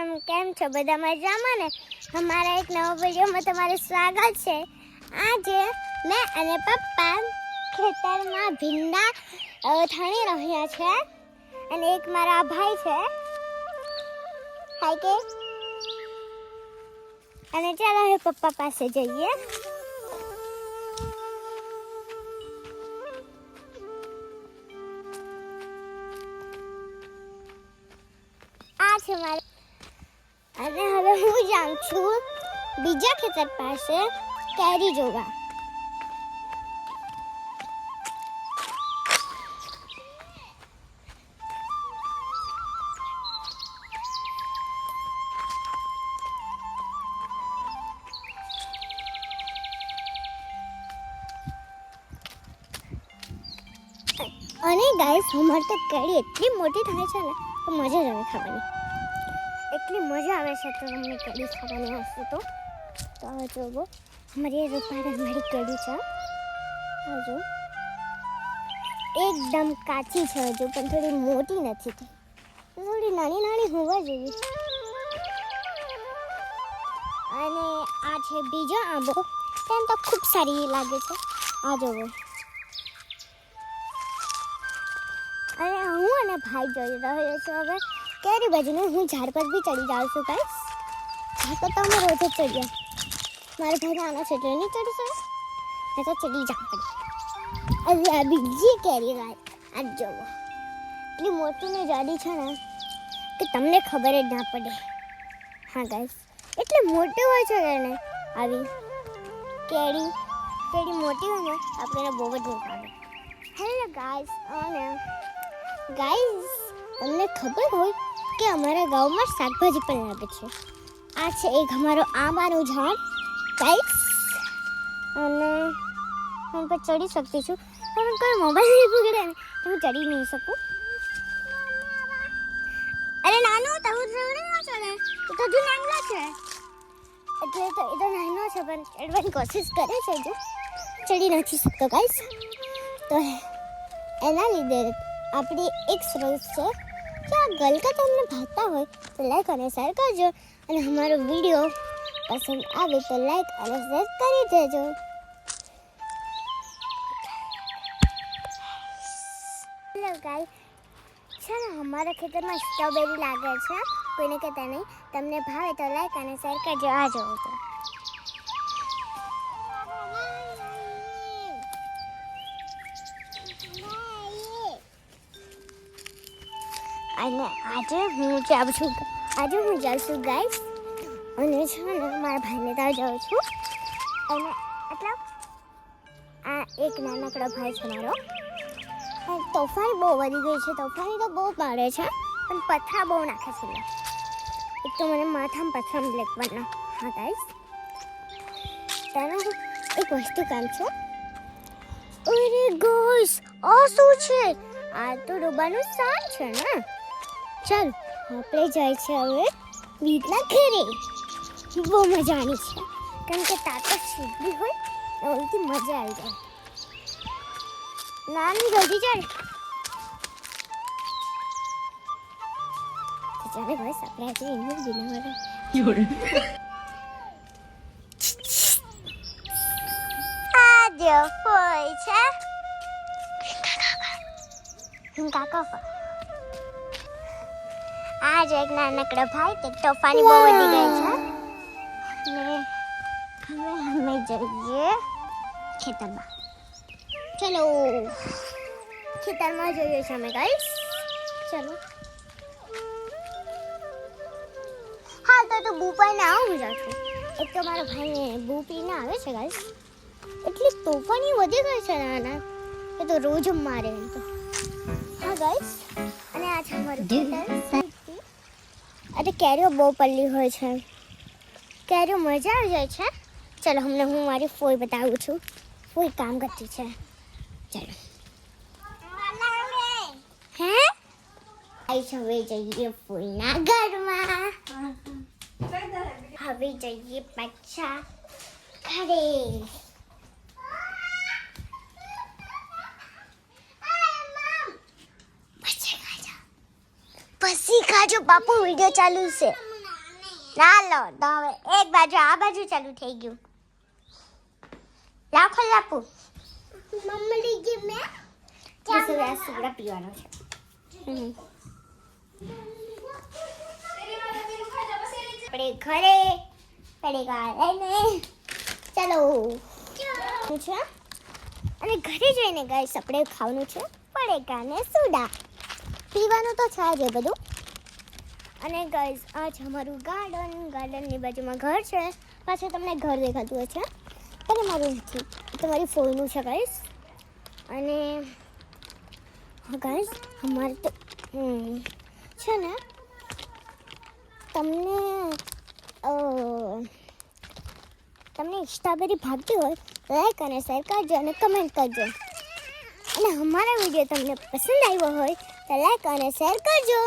તમે કેમ છો? બધા મજામાં ને? અમારા એક નવા વિડીયોમાં તમારું સ્વાગત છે. આજે મેં અને પપ્પા ખેતરમાં ભીંડા થણી રહ્યા છે અને એક મારા ભાઈ છે હાય કે અને ચાલો હવે પપ્પા પાસે જઈએ. આ છે મારે અને હવે હું જાઉં છું બીજા ખેતર પાસે કેરી જોવા. અને ગાઈસ અમારે તો કેરી એટલી મોટી થાય છે ને તો મજા જ આવે ખાવાની. એટલી મજા આવે છે તો અમને કેરી ખાવાની હશે તો હવે જોવો અમારી રૂપાળી મારી કેરી છે. હજુ એકદમ કાચી છે હજુ પણ થોડી મોટી નથી થઈ, થોડી નાની નાની હોવા જોઈએ. અને આ છે બીજો આંબો, તેમ તો ખૂબ સારી લાગે છે. આ જોવો અને હું અને ભાઈ જોઈ રહ્યો છું હવે કેરી બાજુને. હું ઝાડ પર બી ચડી જાઉં છું ગાઈસ. ઝાડ પર તો અમે રોજ જ ચડીએ. મારા ભાઈ આના છે એટલે નહીં ચડી શકે, એ તો ચડી જાવ પડે. હવે આ બીજી કેરી ગાય આ જોવો એટલી મોટી ને જાડી છે ને કે તમને ખબર જ ના પડે. હા ગાઈસ એટલે મોટી હોય છે ને આવી કેરી મોટી હોય ને આપણે બહુ જ મજા આવે. હેલો ગાઈસ, અને ગાઈસ તમને ખબર હોય કે અમારા ગામમાં શાકભાજી પણ લાગે છે. આ છે એક અમારો આંબાનું ઝાડ ગાઈસ, અને હું પર ચડી શકતી છું પણ કોઈ મોબાઈલ નહીં પકડે ને તો હું ચડી નહીં શકું. અરે નાનું તો હું ચડી ન ચડે, એ તો હજુ નાનો છે એટલે તો એ તો નાનો છે પણ ચડવાની કોશિશ કરે છે, જો ચડી નથી શકતો ગાઈસ. તો એના લીધે આપણી એક શ્રોત છે કે આ ગલકા તમને ભાવતા હોય તો લાઈક અને શેર કરજો અને અમારો વિડીયો પસંદ આવે તો લાઈક અને શેર કરી દેજો. હેલો ગાઈસ, ચાલો અમારા ખેતરમાં સ્ટ્રોબેરી લાગે છે. કોઈને કહેતા નહીં, તમને ભાવે તો લાઈક અને શેર કરજો. આ જોવો તો અને આજે હું જાઉં છું ગાઈસ, અને છે ને મારા ભાઈને ત્યાં જાઉં છું. અને એટલે આ એક નાનકડો ભાઈ છે મારો, તોફાની બહુ વધી ગઈ છે. તોફાની તો બહુ પાડે છે પણ પથરા બહુ નાખે છે. એક તો મને માથામાં પથરા લેખવાના. હા ગાઈસ, તેનો એક વસ્તુ કામ છે. અરે ગાઈસ આ શું છે? આ તો ડોબાનું શાક છે ને. ચાલો આપણે જાય છે હવે રીતના ઘરે. બહુ મજાની છે કારણ કે તાતો સીધી હોય એથી મજા આવી જાય. નાની જલ્દી ચાલ. ચાલે બસ આપણે આજે એનું જ બનાવવાનું. આ જો હોય છે કાકા. આ જો એક નાનકડો ભાઈ તે તોફાની બહુ વધી ગઈ છે. ને હવે અમે જઈએ ખેતરમાં. ચલો ખેતરમાં જોઈએ છે અમે ગાઈસ. ચલો હા તો બૂ પાઈને આવું જાઉં છું. એક તો મારા ભાઈને બૂ પીને આવે છે ગાઈસ. એટલી તોફાની વધી ગઈ છે નાના, એ તો રોજ મારે એમ તો. હા ગાઈસ, અને આ છે અમારું ખેતર. અરે કેરીઓ બહુ પલ્લી હોય છે, કેરીઓ મજા આવી જાય છે. ચલો હમને હું મારી ફોઈ બતાવું છું. ફોઈ કામ કરતી છે. ચલો હે આઈશ. હવે જઈએ ફોઈના ઘરમાં. હવે જઈએ પાછા ઘરે. પછી ખાજો બાપુ, વિડિયો ચાલુ છે. ચાલો તો હવે એક બાજુ આ બાજુ ચાલુ થઈ ગયું. લાખો લાપુ મમ્મી જી મે બસ હવે આ સુગડા પીવાનો છે. આપણે ઘરે પડેગા લઈને ચાલો છે. અને ઘરે જઈને ગાઈસ આપણે ખાવાનું છે પડેગા ને સોડા. પીવાનું તો છે જ એ બધું. અને ગાઈસ આ છે અમારું ગાર્ડનની બાજુમાં ઘર છે. પાછળ તમને ઘર દેખાતું હોય છે અને મારું નથી, તમારી ફોનનું છે ગાઈસ. અને હા ગાઈસ અમારે તો છે ને તમને સ્ટ્રોબેરી ભાવતી હોય લાઈક અને શેર કરજો અને કમેન્ટ કરજો. અને અમારા વિડીયો તમને પસંદ આવ્યો હોય તો લાઈક અને શેર કરજો.